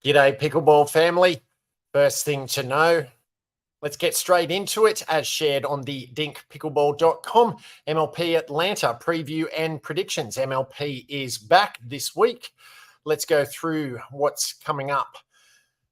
G'day, Pickleball family. First thing to know, let's get straight into it as shared on the dinkpickleball.com. MLP Atlanta preview and predictions. MLP is back this week. Let's go through what's coming up.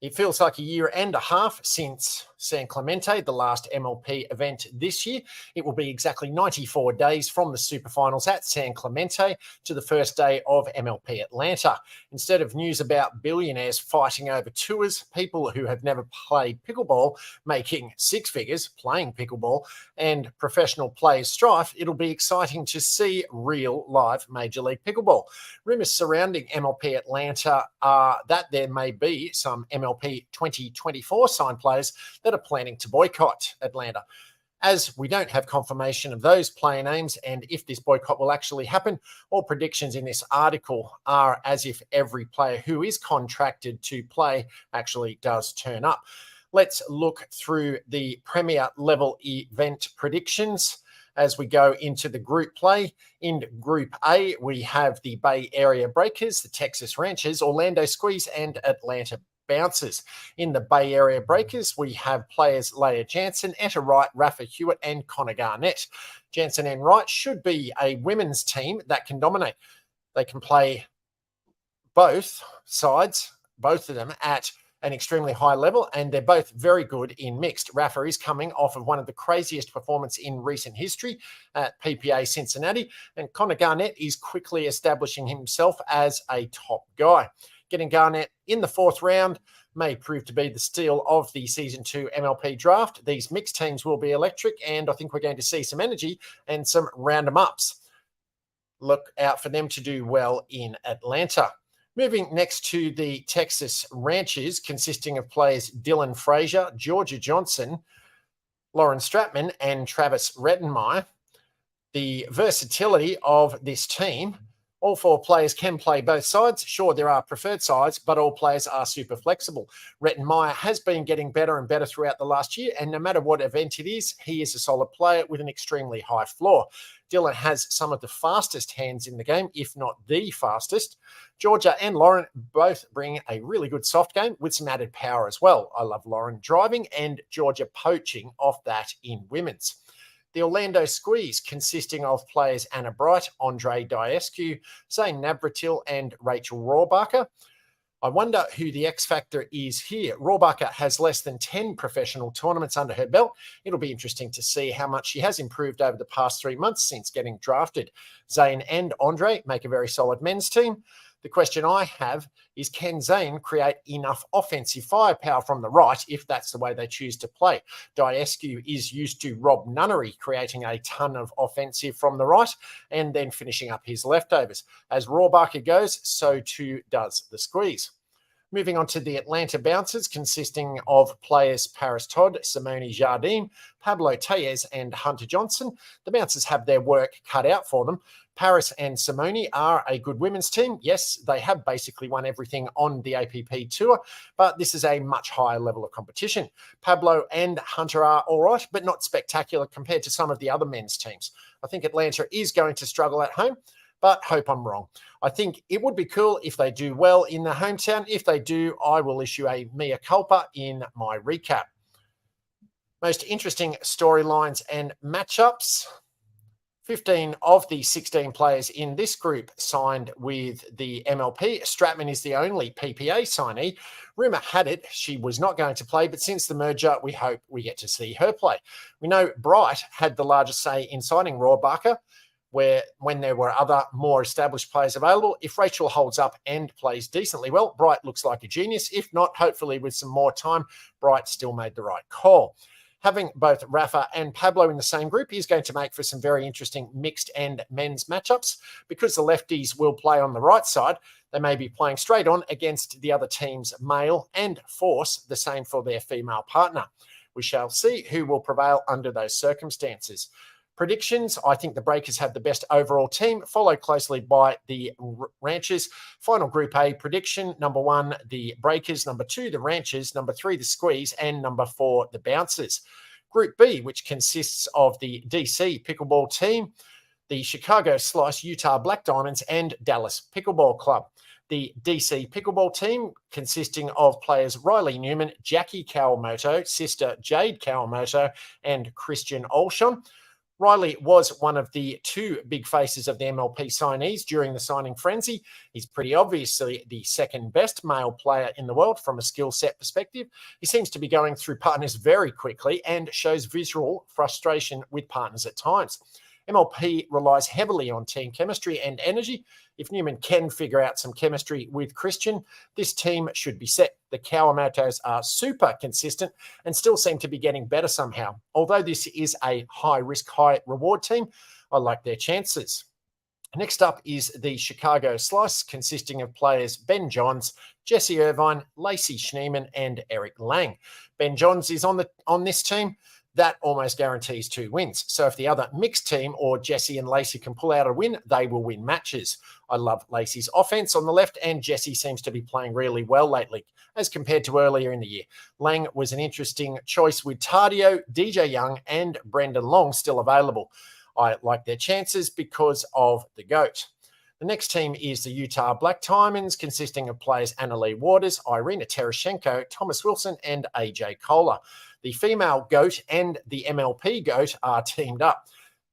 It feels like a year and a half since San Clemente, the last MLP event this year. It will be exactly 94 days from the Super Finals at San Clemente to the first day of MLP Atlanta. Instead of news about billionaires fighting over tours, people who have never played pickleball making six figures playing pickleball, and professional players strife, it'll be exciting to see real live Major League Pickleball. Rumours surrounding MLP Atlanta are that there may be some MLP 2024 signed players that are planning to boycott Atlanta. As we don't have confirmation of those player names and if this boycott will actually happen, all predictions in this article are as if every player who is contracted to play actually does turn up. Let's look through the Premier level event predictions as we go into the group play. In Group A, we have the Bay Area Breakers, the Texas Ranchers, Orlando Squeeze, and Atlanta Bouncers. In the Bay Area Breakers, we have players Leah Jansen, Etta Wright, Rafa Hewitt, and Connor Garnett. Jansen and Wright should be a women's team that can dominate. They can play both sides, both of them, at an extremely high level, and they're both very good in mixed. Rafa is coming off of one of the craziest performances in recent history at PPA Cincinnati, and Connor Garnett is quickly establishing himself as a top guy. Getting Garnett in the fourth round may prove to be the steal of the Season 2 MLP draft. These mixed teams will be electric, and I think we're going to see some energy and some round-em-ups. Look out for them to do well in Atlanta. Moving next to the Texas Ranchers, consisting of players Dylan Frazier, Georgia Johnson, Lauren Stratman, and Travis Rettenmeyer. The versatility of this team: all four players can play both sides. Sure, there are preferred sides, but all players are super flexible. Rettenmeyer has been getting better and better throughout the last year, and no matter what event it is, he is a solid player with an extremely high floor. Dylan has some of the fastest hands in the game, if not the fastest. Georgia and Lauren both bring a really good soft game with some added power as well. I love Lauren driving and Georgia poaching off that in women's. The Orlando Squeeze, consisting of players Anna Bright, Andre Diescu, Zane Navratil, and Rachel Rohrbacher. I wonder who the X factor is here. Rohrbacher has less than 10 professional tournaments under her belt. It'll be interesting to see how much she has improved over the past 3 months since getting drafted. Zane and Andre make a very solid men's team. The question I have is, can Zane create enough offensive firepower from the right if that's the way they choose to play? Diescu is used to Rob Nunnery creating a ton of offensive from the right and then finishing up his leftovers. As Rohrbacher goes, so too does the Squeeze. Moving on to the Atlanta Bouncers, consisting of players Paris Todd, Simone Jardine, Pablo Tellez, and Hunter Johnson. The Bouncers have their work cut out for them. Paris and Simone are a good women's team. Yes, they have basically won everything on the APP tour, but this is a much higher level of competition. Pablo and Hunter are all right, but not spectacular compared to some of the other men's teams. I think Atlanta is going to struggle at home, but hope I'm wrong. I think it would be cool if they do well in their hometown. If they do, I will issue a mea culpa in my recap. Most interesting storylines and matchups. 15 of the 16 players in this group signed with the MLP. Stratman is the only PPA signee. Rumour had it she was not going to play, but since the merger, we hope we get to see her play. We know Bright had the largest say in signing Rohrbacher, when there were other more established players available. If Rachel holds up and plays decently well, Bright looks like a genius. If not, hopefully with some more time, Bright still made the right call. Having both Rafa and Pablo in the same group is going to make for some very interesting mixed and men's matchups. Because the lefties will play on the right side, they may be playing straight on against the other team's male and force the same for their female partner. We shall see who will prevail under those circumstances. Predictions: I think the Breakers have the best overall team, followed closely by the Ranchers. Final Group A prediction: number 1, the Breakers; number 2, the Ranchers; number 3, the Squeeze; and number 4, the Bouncers. Group B, which consists of the DC Pickleball team, the Chicago Slice Utah Black Diamonds, and Dallas Pickleball Club. The DC Pickleball team, consisting of players Riley Newman, Jackie Kawamoto, sister Jade Kawamoto, and Christian Olshon. Riley was one of the two big faces of the MLP signees during the signing frenzy. He's pretty obviously the second best male player in the world from a skill set perspective. He seems to be going through partners very quickly and shows visual frustration with partners at times. MLP relies heavily on team chemistry and energy. If Newman can figure out some chemistry with Christian, this team should be set. The Kawamotos are super consistent and still seem to be getting better somehow. Although this is a high-risk, high-reward team, I like their chances. Next up is the Chicago Slice, consisting of players Ben Johns, Jesse Irvine, Lacey Schneeman, and Eric Lang. Ben Johns is on this team. That almost guarantees 2 wins. So if the other mixed team or Jesse and Lacey can pull out a win, they will win matches. I love Lacey's offense on the left, and Jesse seems to be playing really well lately as compared to earlier in the year. Lang was an interesting choice with Tardio, DJ Young, and Brendan Long still available. I like their chances because of the GOAT. The next team is the Utah Black Diamonds, consisting of players Annalie Waters, Irina Tereshchenko, Thomas Wilson, and AJ Kohler. The female GOAT and the MLP GOAT are teamed up.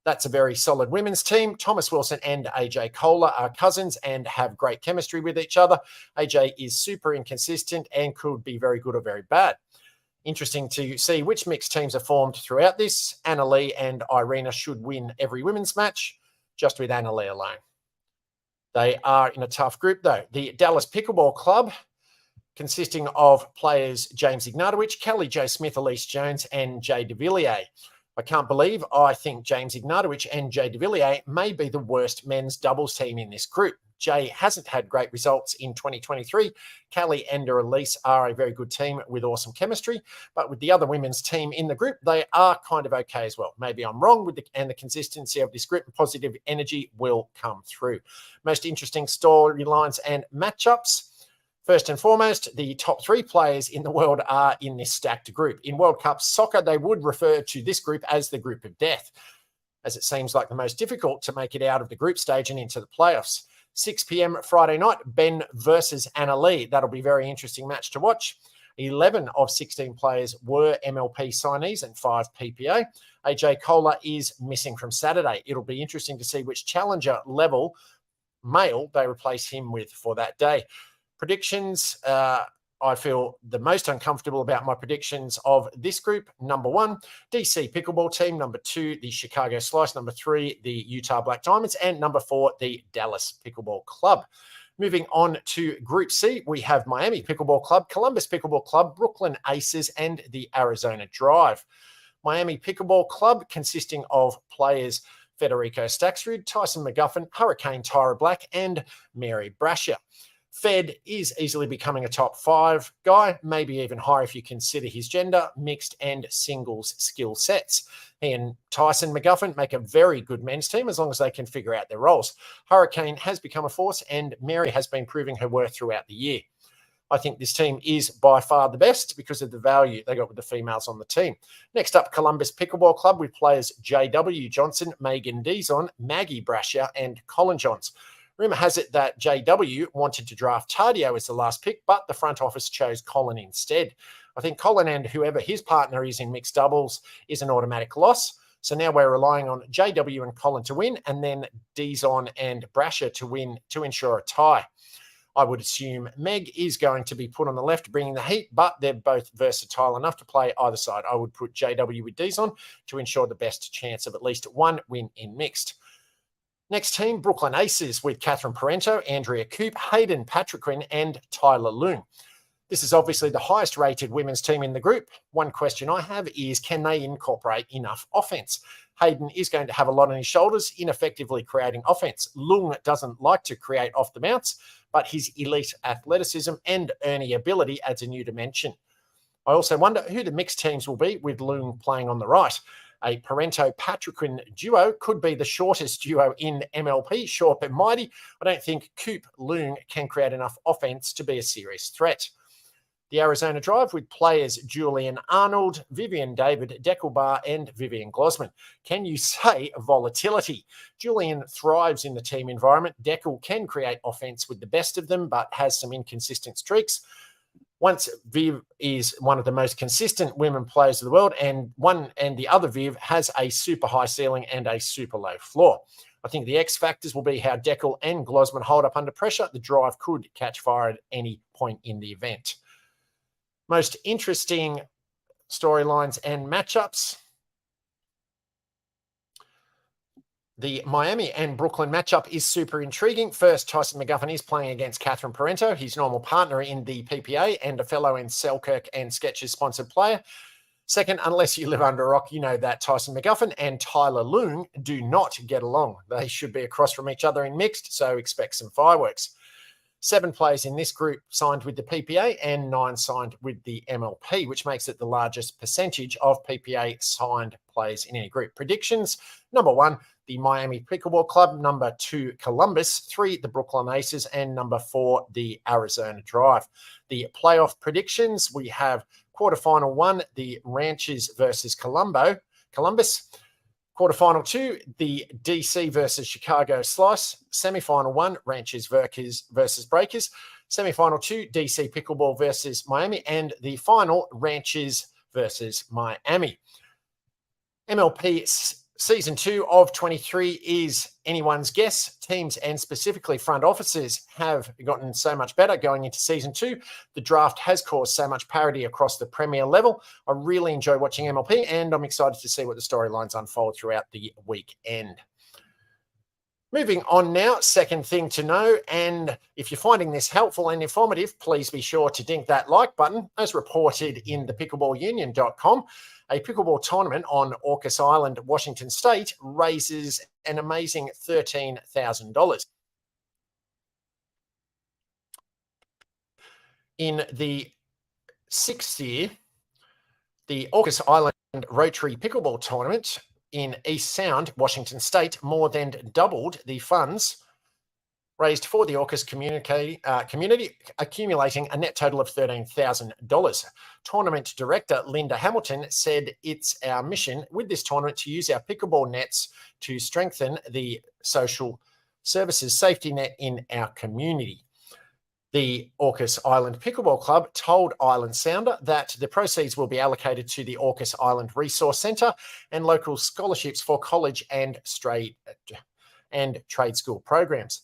That's a very solid women's team. Thomas Wilson and AJ Kohler are cousins and have great chemistry with each other. AJ is super inconsistent and could be very good or very bad. Interesting to see which mixed teams are formed throughout this. Annalie and Irina should win every women's match, just with Annalie alone. They are in a tough group, though. The Dallas Pickleball Club, consisting of players James Ignatowicz, Kelly Jo Smith, Elise Jones, and Jay DeVilliers. I can't believe I think James Ignatowicz and Jay DeVilliers may be the worst men's doubles team in this group. Jay hasn't had great results in 2023. Kelly and Elise are a very good team with awesome chemistry, but with the other women's team in the group, they are kind of okay as well. Maybe I'm wrong with the consistency of this group and positive energy will come through. Most interesting storylines and matchups. First and foremost, the top 3 players in the world are in this stacked group. In World Cup soccer, they would refer to this group as the group of death, as it seems like the most difficult to make it out of the group stage and into the playoffs. 6 p.m. Friday night, Ben versus Annalie. That'll be a very interesting match to watch. 11 of 16 players were MLP signees and 5 PPA. AJ Kohler is missing from Saturday. It'll be interesting to see which challenger level male they replace him with for that day. Predictions, I feel the most uncomfortable about my predictions of this group. Number 1, DC Pickleball team. Number 2, the Chicago Slice. Number 3, the Utah Black Diamonds. And number 4, the Dallas Pickleball Club. Moving on to Group C, we have Miami Pickleball Club, Columbus Pickleball Club, Brooklyn Aces, and the Arizona Drive. Miami Pickleball Club, consisting of players Federico Staksrud, Tyson McGuffin, Hurricane Tyra Black, and Mary Brasher. Fed is easily becoming a top 5 guy, maybe even higher if you consider his gender, mixed and singles skill sets. He and Tyson McGuffin make a very good men's team as long as they can figure out their roles. Hurricane has become a force and Mary has been proving her worth throughout the year. I think this team is by far the best because of the value they got with the females on the team. Next up, Columbus Pickleball Club with players J.W. Johnson, Megan Dizon, Maggie Brasher, and Colin Johns. Rumour has it that JW wanted to draft Tardio as the last pick, but the front office chose Colin instead. I think Colin and whoever his partner is in mixed doubles is an automatic loss. So now we're relying on JW and Colin to win, and then Dizon and Brasher to win to ensure a tie. I would assume Meg is going to be put on the left, bringing the heat, but they're both versatile enough to play either side. I would put JW with Dizon to ensure the best chance of at least one win in mixed. Next team, Brooklyn Aces with Catherine Parento, Andrea Coop, Hayden Patriquin, and Tyler Loon. This is obviously the highest rated women's team in the group. One question I have is, can they incorporate enough offense? Hayden is going to have a lot on his shoulders, ineffectively creating offense. Lung doesn't like to create off the mounts, but his elite athleticism and Ernie ability adds a new dimension. I also wonder who the mixed teams will be with Lung playing on the right. A Parento-Patriquin duo could be the shortest duo in MLP, short but mighty. I don't think Coop Loon can create enough offense to be a serious threat. The Arizona Drive with players Julian Arnold, Vivian David, Deckel Bar, and Vivian Glosman. Can you say volatility? Julian thrives in the team environment. Deckel can create offense with the best of them, but has some inconsistent streaks. Once Viv is one of the most consistent women players of the world, and the other Viv has a super high ceiling and a super low floor. I think the X factors will be how Deckel and Glosman hold up under pressure. The Drive could catch fire at any point in the event. Most interesting storylines and matchups. The Miami and Brooklyn matchup is super intriguing. First, Tyson McGuffin is playing against Catherine Parento, his normal partner in the PPA and a fellow in Selkirk and Skechers sponsored player. Second, unless you live under a rock, you know that Tyson McGuffin and Tyler Loong do not get along. They should be across from each other in mixed, so expect some fireworks. 7 players in this group signed with the PPA and 9 signed with the MLP, which makes it the largest percentage of PPA signed players in any group. Predictions: number 1, the Miami Pickleball Club; number 2, Columbus; 3, the Brooklyn Aces; and number 4, the Arizona Drive. The playoff predictions: we have quarterfinal 1, the Ranchers versus Columbus. Quarterfinal 2, the DC versus Chicago Slice. Semifinal 1, Ranchers versus Breakers. Semifinal 2, DC Pickleball versus Miami. And the final, Ranchers versus Miami. MLP Season 2 of 23 is anyone's guess. Teams and specifically front offices have gotten so much better going into Season 2. The draft has caused so much parity across the Premier level. I really enjoy watching MLP, and I'm excited to see what the storylines unfold throughout the weekend. Moving on now, second thing to know, and if you're finding this helpful and informative, please be sure to dink that like button. As reported in the pickleballunion.com, a pickleball tournament on Orcas Island, Washington State, raises an amazing $13,000. In the 6th year, the Orcas Island Rotary Pickleball Tournament in East Sound, Washington State, more than doubled the funds raised for the Orcas community, accumulating a net total of $13,000. Tournament director Linda Hamilton said, "It's our mission with this tournament to use our pickleball nets to strengthen the social services safety net in our community." The Orcas Island Pickleball Club told Island Sounder that the proceeds will be allocated to the Orcas Island Resource Centre and local scholarships for college and trade school programs.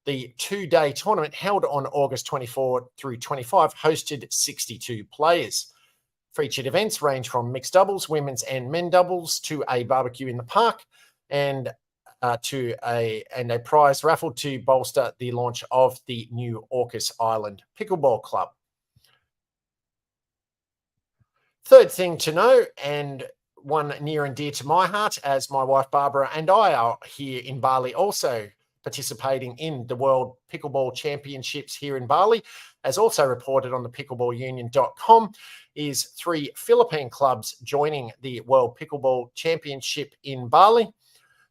The 2-day tournament held on August 24 through 25 hosted 62 players. Featured events range from mixed doubles, women's and men doubles, to a barbecue in the park, and a prize raffle to bolster the launch of the new Orcas Island Pickleball Club. Third thing to know, and one near and dear to my heart, as my wife Barbara and I are here in Bali also participating in the World Pickleball Championships here in Bali, as also reported on the pickleballunion.com, is 3 Philippine clubs joining the World Pickleball Championship in Bali.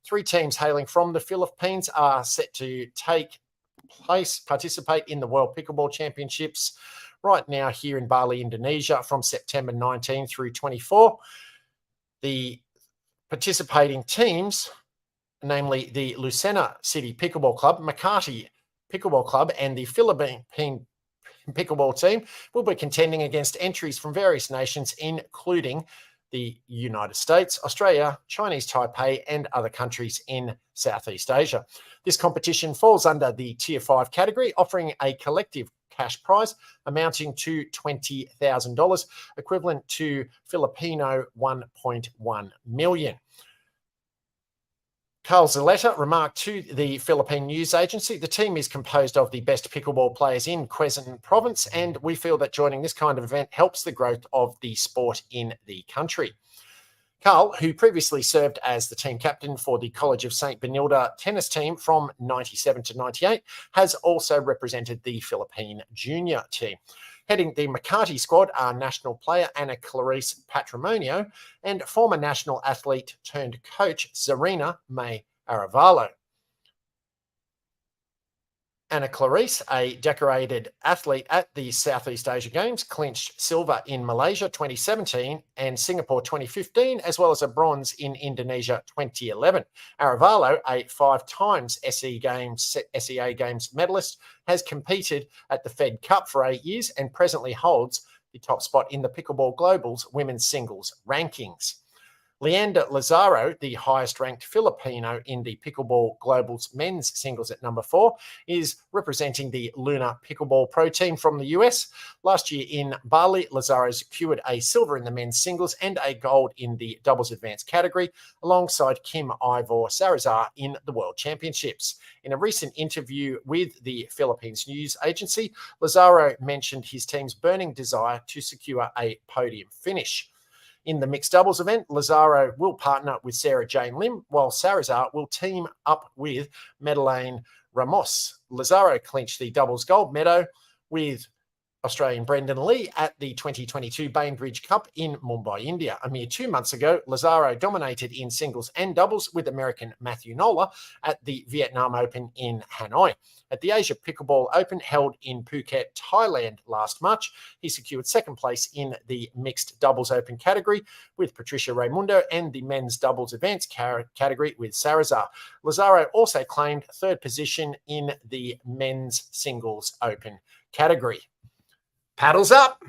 3 teams hailing from the Philippines are set to participate in the World Pickleball Championships right now here in Bali, Indonesia, from September 19 through 24. The participating teams, namely the Lucena City Pickleball Club, Makati Pickleball Club, and the Philippine Pickleball team, will be contending against entries from various nations, including the United States, Australia, Chinese Taipei, and other countries in Southeast Asia. This competition falls under the Tier 5 category, offering a collective cash prize amounting to $20,000, equivalent to Filipino 1.1 million. Carl Zaletta remarked to the Philippine news agency, "The team is composed of the best pickleball players in Quezon province, and we feel that joining this kind of event helps the growth of the sport in the country." Carl, who previously served as the team captain for the College of St. Benilde tennis team from 97 to 98, has also represented the Philippine junior team. Heading the Makati squad are national player Ana Clarice Patrimonio and former national athlete turned coach Zarina May Aravalo. Anna Clarice, a decorated athlete at the Southeast Asia Games, clinched silver in Malaysia 2017 and Singapore 2015, as well as a bronze in Indonesia 2011. Aravalo, a 5 times SEA Games medalist, has competed at the Fed Cup for 8 years and presently holds the top spot in the Pickleball Global's women's singles rankings. Leander Lazaro, the highest-ranked Filipino in the Pickleball Global's men's singles at number 4, is representing the Luna Pickleball Pro Team from the US. Last year in Bali, Lazaro secured a silver in the men's singles and a gold in the doubles advanced category, alongside Kim Ivor Sarazar in the World Championships. In a recent interview with the Philippines news agency, Lazaro mentioned his team's burning desire to secure a podium finish. In the mixed doubles event, Lazaro will partner with Sarah Jane Lim, while Sarazar will team up with Madeleine Ramos. Lazaro clinched the doubles gold medal with Australian Brendan Lee at the 2022 Bainbridge Cup in Mumbai, India. A mere 2 months ago, Lazaro dominated in singles and doubles with American Matthew Nola at the Vietnam Open in Hanoi. At the Asia Pickleball Open held in Phuket, Thailand last March, he secured second place in the mixed doubles open category with Patricia Raimundo and the men's doubles advanced category with Sarazar. Lazaro also claimed third position in the men's singles open category. Paddles up.